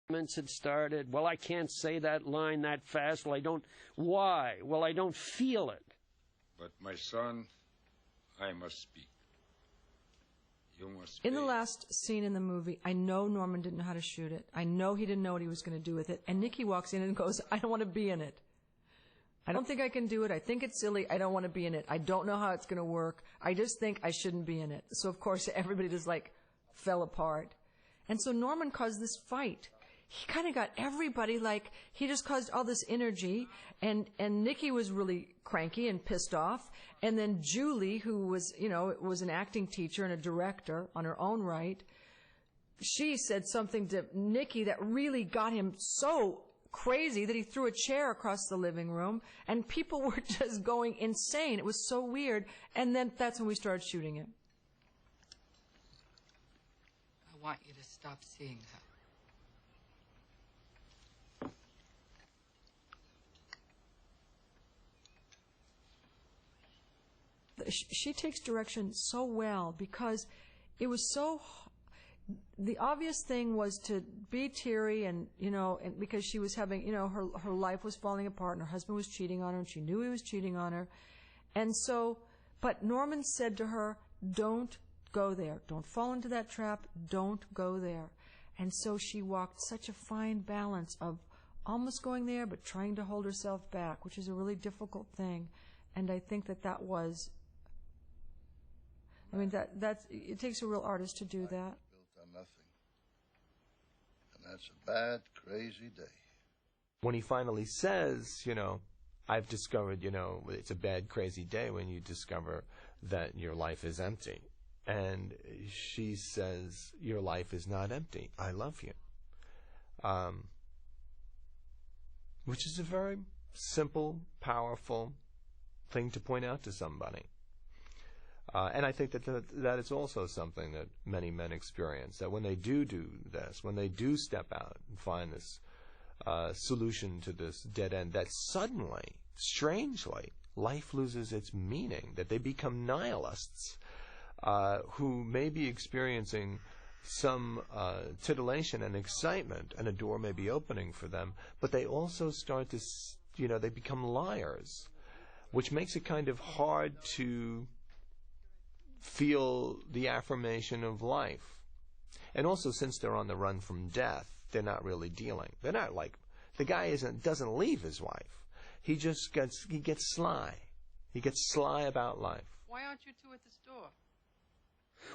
Had started. Well, I can't say that line that fast. Well, I don't. Why? Well, I don't feel it. But my son, I must speak. You must speak. In the last scene in the movie, I know Norman didn't know how to shoot it. I know he didn't know what he was going to do with it. And Nikki walks in and goes, I don't want to be in it. I don't think I can do it. I think it's silly. I don't want to be in it. I don't know how it's going to work. I just think I shouldn't be in it. So, of course, everybody just, fell apart. And so Norman caused this fight. He kind of got everybody, he just caused all this energy. And Nikki was really cranky and pissed off. And then Julie, who was, was an acting teacher and a director on her own right, she said something to Nikki that really got him so crazy that he threw a chair across the living room, and people were just going insane. It was so weird. And then that's when we started shooting it. I want you to stop seeing her. She takes direction so well because it was so. The obvious thing was to be teary and because she was having, her life was falling apart and her husband was cheating on her and she knew he was cheating on her. And so, but Norman said to her, don't go there. Don't fall into that trap. Don't go there. And so she walked such a fine balance of almost going there but trying to hold herself back, which is a really difficult thing. And I think that was, that's, it takes a real artist to do that. Nothing. And that's a bad, crazy day. When he finally says, I've discovered, it's a bad, crazy day when you discover that your life is empty. And she says, your life is not empty. I love you. Which is a very simple, powerful thing to point out to somebody. And I think that is also something that many men experience, that when they do this, when they do step out and find this solution to this dead end, that suddenly, strangely, life loses its meaning, that they become nihilists who may be experiencing some titillation and excitement, and a door may be opening for them, but they also start to, they become liars, which makes it kind of hard to feel the affirmation of life. And also, since they're on the run from death, they're not really dealing. They're not the guy doesn't leave his wife. He just gets sly. He gets sly about life. Why aren't you two at the store?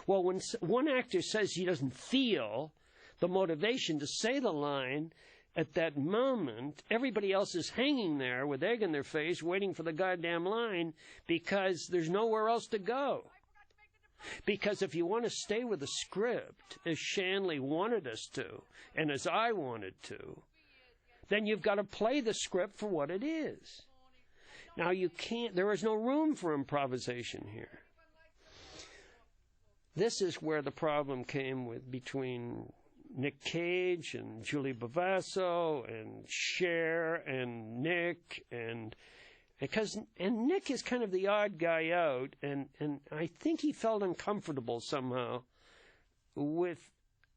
Well, when one actor says he doesn't feel the motivation to say the line at that moment, everybody else is hanging there with egg in their face waiting for the goddamn line because there's nowhere else to go. Because if you want to stay with the script, as Shanley wanted us to, and as I wanted to, then you've got to play the script for what it is. Now there is no room for improvisation here. This is where the problem came between Nick Cage and Julie Bavasso and Cher and Nick and Nick is kind of the odd guy out, and I think he felt uncomfortable somehow with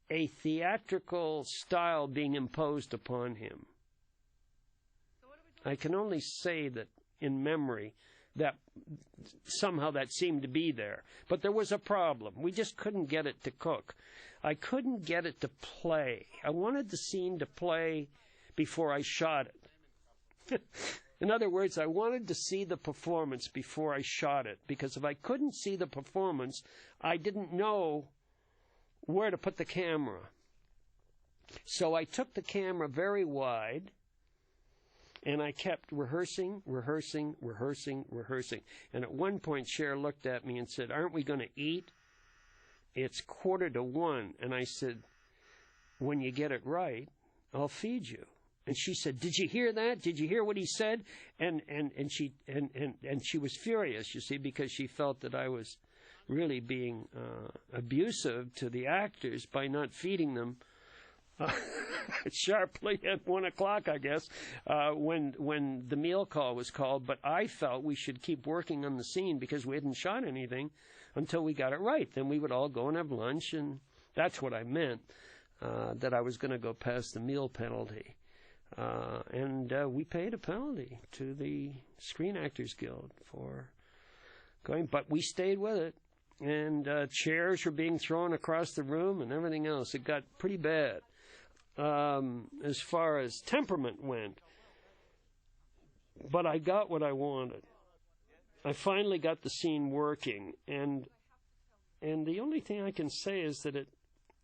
a theatrical style being imposed upon him. I can only say that in memory that somehow that seemed to be there. But there was a problem. We just couldn't get it to cook. I couldn't get it to play. I wanted the scene to play before I shot it. In other words, I wanted to see the performance before I shot it, because if I couldn't see the performance, I didn't know where to put the camera. So I took the camera very wide, and I kept rehearsing. And at one point, Cher looked at me and said, "Aren't we going to eat? It's 1:45. And I said, "When you get it right, I'll feed you." And she said, "Did you hear that? Did you hear what he said?" And she was furious, you see, because she felt that I was really being abusive to the actors by not feeding them sharply at 1:00, I guess, when the meal call was called. But I felt we should keep working on the scene because we hadn't shot anything until we got it right. Then we would all go and have lunch, and that's what I meant. that I was going to go past the meal penalty. And we paid a penalty to the Screen Actors Guild for going, but we stayed with it. And chairs were being thrown across the room and everything else. It got pretty bad as far as temperament went. But I got what I wanted. I finally got the scene working, and the only thing I can say is that